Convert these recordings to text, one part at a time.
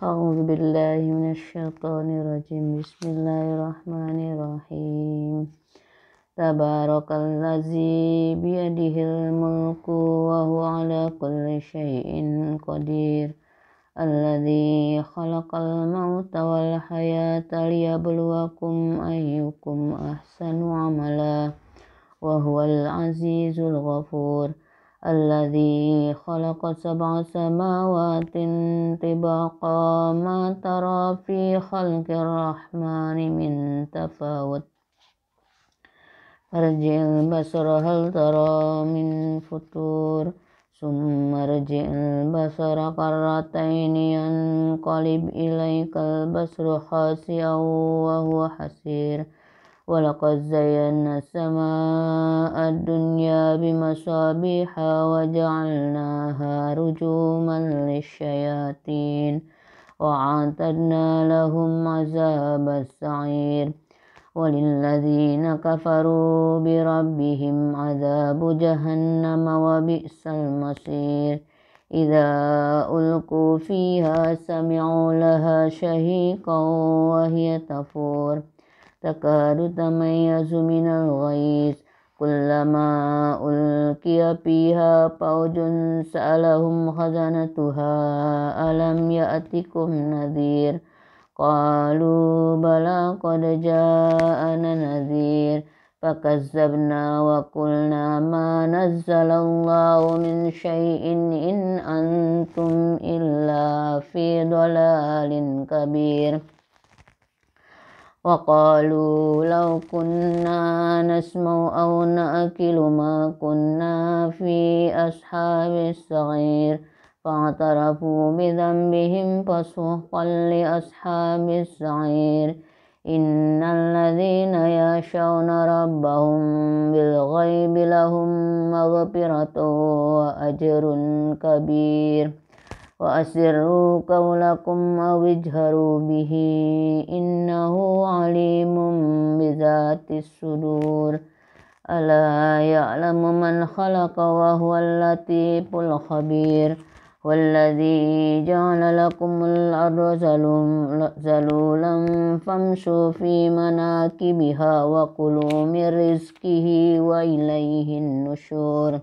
أعوذ بالله من الشيطان الرجيم. بسم الله الرحمن الرحيم. تبارك الذي بيده الملك وهو على كل شيء قدير. الذي خلق الموت والحياة ليبلوكم أيكم أحسن عملا وهو العزيز الغفور. الذي خلق 7 سماوات طباقا ما ترى في خلق الرحمن من تفاوت. ارجع البصر هل ترى من فطور ثم ارجع البصر كرتين ينقلب إليك البصر خاسئا وهو حسير. ولقد زينا السماء الدنيا بمصابيح وجعلناها رجوما للشياطين وأعتدنا لهم عذاب السعير. وللذين كفروا بربهم عذاب جهنم وبئس المصير. إذا ألقوا فيها سمعوا لها شهيقا وهي تفور تكاد تميز من الغيظ. كلما ألقي فيها فوج سألهم خزنتها ألم يأتكم نذير. قالوا بلى قد جاءنا نذير فكذبنا وقلنا ما نزل الله من شيء إن أنتم إلا في ضلال كبير. وقالوا لو كنا نسمع أو نأكل ما كنا في أصحاب السعير. فاعترفوا بذنبهم فسحقا لأصحاب السعير. إن الذين يخشون ربهم بالغيب لهم مغفرة وأجر كبير. وأسروا قولكم أو اجهروا به إنه عليم بذات الصدور. ألا يعلم من خلق وهو اللطيف الخبير. والذي جعل لكم الأرض ذلولا فامشوا في مناكبها وكلوا من رزقه وإليه النشور.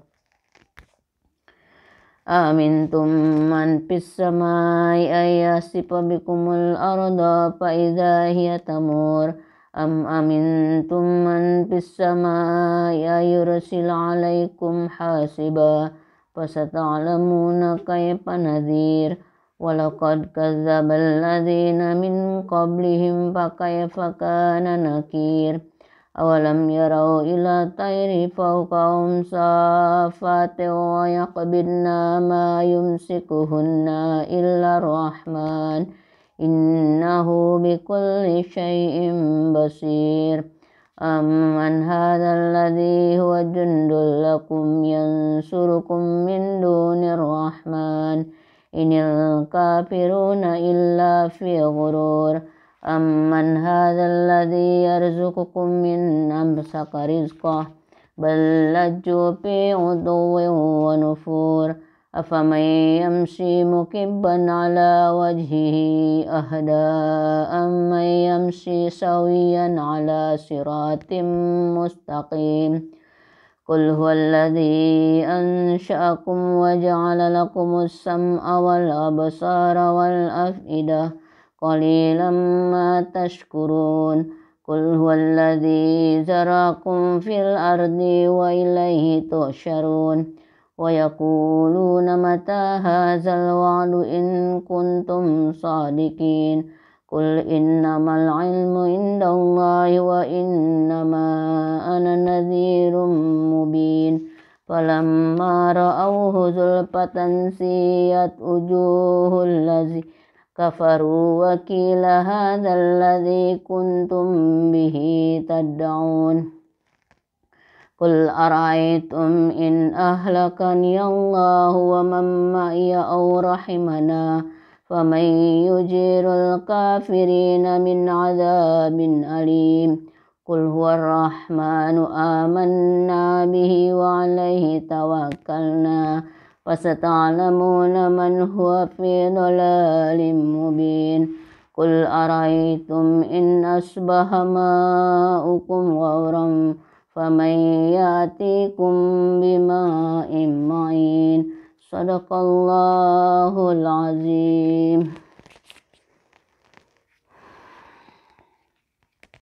أأمنتم من في السماء أن يخسف بكم الأرض فإذا هي تمور أم أمنتم من في السماء أن يرسل عليكم حاسبا فستعلمون كيف نذير. ولقد كذب الذين من قبلهم فكيف كان نكير. أولم يروا إلى الطير فوقهم صافات ويقبضن ما يمسكهن إلا الرحمن إنه بكل شيء بصير. أمن هذا الذي هو جند لكم ينصركم من دون الرحمن إن الكافرون إلا في غرور. أمن هذا الذي يرزقكم من أمسك رزقه بل لجوا في عتو ونفور. أفمن يمشي مكبا على وجهه أهدى أمن يمشي سويا على صراط مستقيم. قل هو الذي أنشأكم وجعل لكم السمع والأبصار والأفئدة قليلا ما تشكرون. قل هو الذي زرعكم في الأرض وإليه تحشرون. ويقولون متى هذا الوعد إن كنتم صادقين. قل إنما العلم عند الله وإنما أنا نذير مبين. فلما رأوه زلفة سيئت وجوه الذين كفروا وقيل هذا الذي كنتم به تدعون. قل أرأيتم إن أهلكني الله ومن معي أو رحمنا فمن يجير الكافرين من عذاب أليم. قل هو الرحمن آمنا به وعليه توكلنا فستعلمون من هو في ضلال مبين قل أرأيتم إن أصبح ماؤكم غورا فمن يأتيكم بماء معين صدق الله العظيم.